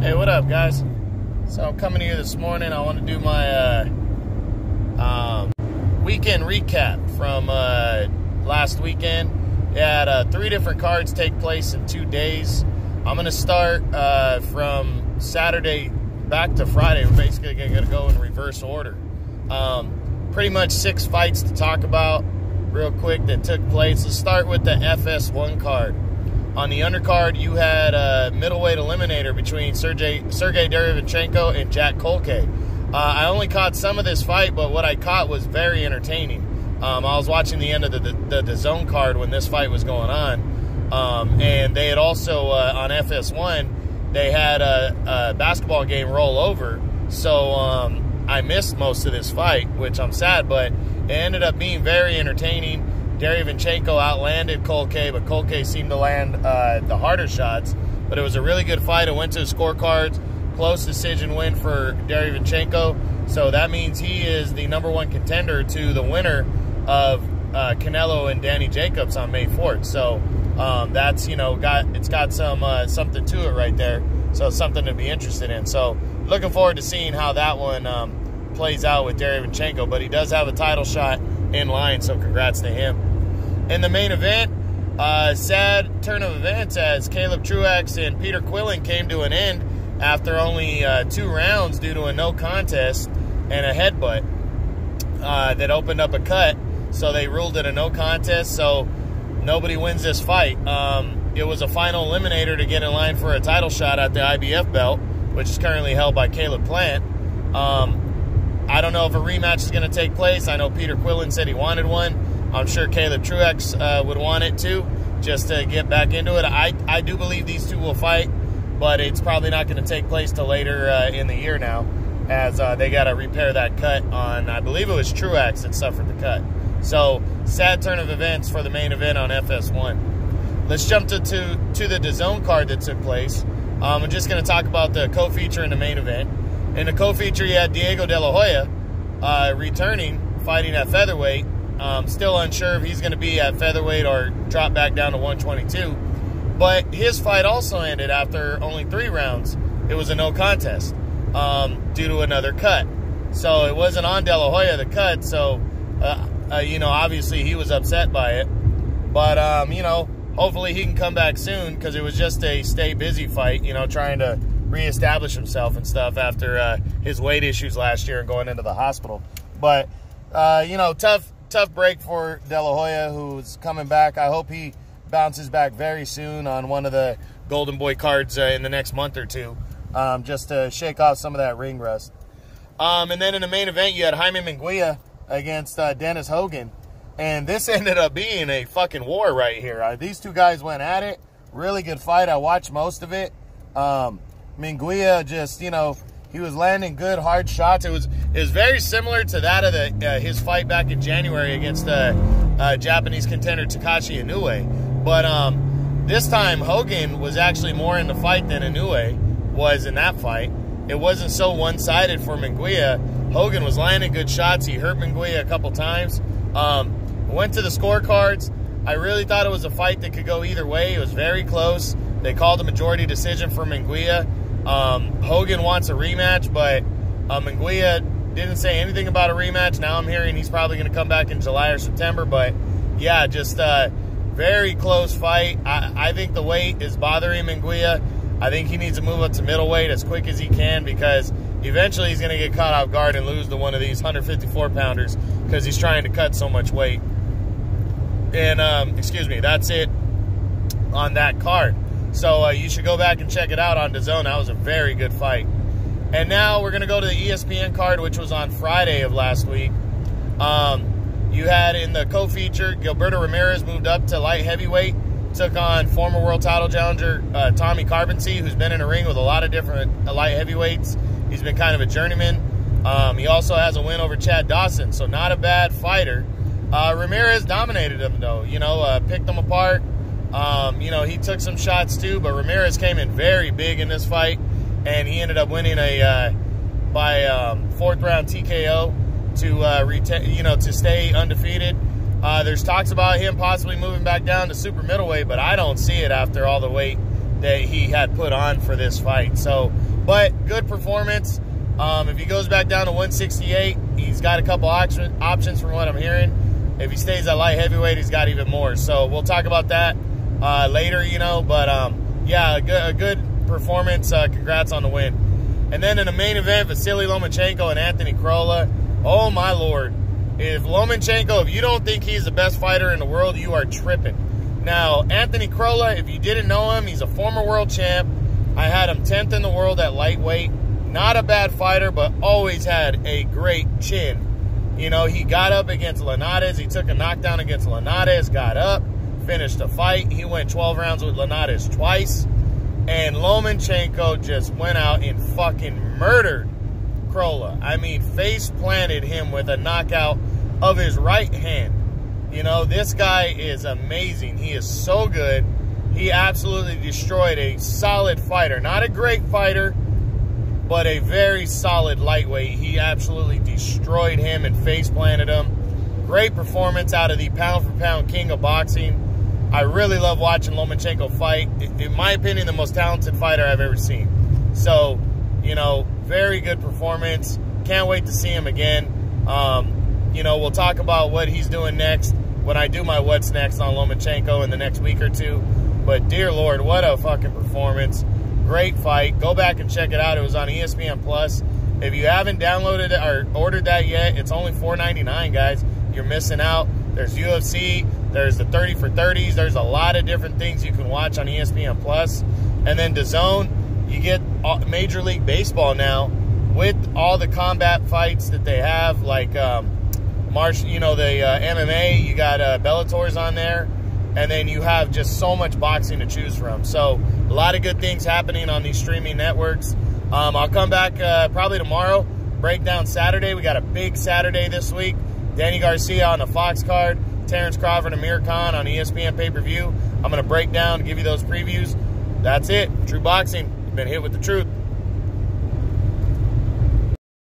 Hey, what up, guys? So I'm coming here this morning. I want to do my weekend recap from last weekend. We had 3 different cards take place in 2 days. I'm going to start from Saturday back to Friday. We're basically going to go in reverse order. Pretty much 6 fights to talk about real quick that took place. Let's start with the FS1 card. On the undercard, you had a middleweight eliminator between Sergey Derevyanchenko and Jack Culcay. I only caught some of this fight, but what I caught was very entertaining. I was watching the end of the DAZN card when this fight was going on. And they had also, on FS1, they had a basketball game roll over. So I missed most of this fight, which I'm sad, but it ended up being very entertaining. Derevyanchenko outlanded Culcay, but Culcay seemed to land the harder shots. But it was a really good fight. It went to the scorecards. Close decision win for Derevyanchenko. So that means he is the #1 contender to the winner of Canelo and Danny Jacobs on May 4th. So that's, it's got some something to it right there. So it's something to be interested in. So looking forward to seeing how that one plays out with Derevyanchenko. But he does have a title shot in line, so congrats to him. In the main event, sad turn of events as Caleb Truax and Peter Quillin came to an end after only 2 rounds due to a no contest and a headbutt that opened up a cut. So they ruled it a no contest, so nobody wins this fight. It was a final eliminator to get in line for a title shot at the IBF belt, which is currently held by Caleb Plant. I don't know if a rematch is going to take place. I know Peter Quillin said he wanted one. I'm sure Caleb Truax would want it too, just to get back into it. I do believe these two will fight, but it's probably not going to take place till later in the year now, as they got to repair that cut on, I believe it was Truax that suffered the cut. So, sad turn of events for the main event on FS1. Let's jump to the DAZN card that took place. I'm just going to talk about the co-feature in the main event. In the co-feature, you had Diego De La Hoya returning, fighting at featherweight. Still unsure if he's going to be at featherweight or drop back down to 122. But his fight also ended after only 3 rounds. It was a no contest due to another cut. So it wasn't on De La Hoya, the cut. So, obviously he was upset by it. But, hopefully he can come back soon, because it was just a stay busy fight, trying to reestablish himself and stuff after his weight issues last year and going into the hospital. But, tough break for De La Hoya, who's coming back. I hope he bounces back very soon on one of the Golden Boy cards in the next month or 2, just to shake off some of that ring rust. And then in the main event, you had Jaime Munguia against Dennis Hogan. And this ended up being a fucking war right here. These two guys went at it. Really good fight. I watched most of it. Munguia just, he was landing good, hard shots. It was very similar to that of his fight back in January against Japanese contender Takashi Inoue. But this time, Hogan was actually more in the fight than Inoue was in that fight. It wasn't so one-sided for Munguia. Hogan was landing good shots. He hurt Munguia a couple times. Went to the scorecards. I really thought it was a fight that could go either way. It was very close. They called a majority decision for Munguia. Hogan wants a rematch, but Munguia didn't say anything about a rematch. Now I'm hearing he's probably going to come back in July or September. But, yeah, just a very close fight. I think the weight is bothering Munguia. I think he needs to move up to middleweight as quick as he can, because eventually he's going to get caught off guard and lose to one of these 154-pounders because he's trying to cut so much weight. And, that's it on that card. So you should go back and check it out on DAZN. That was a very good fight. And now we're going to go to the ESPN card, which was on Friday of last week. You had in the co-feature, Gilberto Ramirez moved up to light heavyweight, took on former world title challenger Tommy Carboncy, who's been in a ring with a lot of different light heavyweights. He's been kind of a journeyman. He also has a win over Chad Dawson, so not a bad fighter. Ramirez dominated him, though. Picked him apart. He took some shots too, but Ramirez came in very big in this fight, and he ended up winning by 4th round TKO to stay undefeated. There's talks about him possibly moving back down to super middleweight, but I don't see it after all the weight that he had put on for this fight. So, but good performance. If he goes back down to 168, he's got a couple options from what I'm hearing. If he stays at light heavyweight, he's got even more. So we'll talk about that later, you know. But yeah, a good performance. Congrats on the win. And then in the main event, Vasily Lomachenko and Anthony Crolla. Oh my Lord! If Lomachenko, if you don't think he's the best fighter in the world, you are tripping. Now, Anthony Crolla, if you didn't know him, he's a former world champ. I had him 10th in the world at lightweight. Not a bad fighter, but always had a great chin. You know, he got up against Linares. He took a knockdown against Linares, got up, finished the fight. He went 12 rounds with Linares twice. And Lomachenko just went out and fucking murdered Crolla. I mean, face planted him with a knockout of his right hand. You know, this guy is amazing. He is so good. He absolutely destroyed a solid fighter. Not a great fighter, but a very solid lightweight. He absolutely destroyed him and face planted him. Great performance out of the pound-for-pound king of boxing. I really love watching Lomachenko fight. In my opinion, the most talented fighter I've ever seen. So, you know, very good performance. Can't wait to see him again. You know, we'll talk about what he's doing next when I do my what's next on Lomachenko in the next week or two. But dear Lord, what a fucking performance. Great fight. Go back and check it out. It was on ESPN Plus. If you haven't downloaded it or ordered that yet, it's only $4.99, guys. You're missing out. There's UFC. There's the 30 for 30s. There's a lot of different things you can watch on ESPN Plus. And then DAZN, you get Major League Baseball now with all the combat fights that they have, like you know, the MMA. You got Bellator's on there. And then you have just so much boxing to choose from. So a lot of good things happening on these streaming networks. I'll come back probably tomorrow, break down Saturday. We got a big Saturday this week. Danny Garcia on the Fox card, Terrence Crawford and Amir Khan on ESPN pay-per-view. I'm going to break down and give you those previews. That's it. True Boxing. You've been hit with the truth.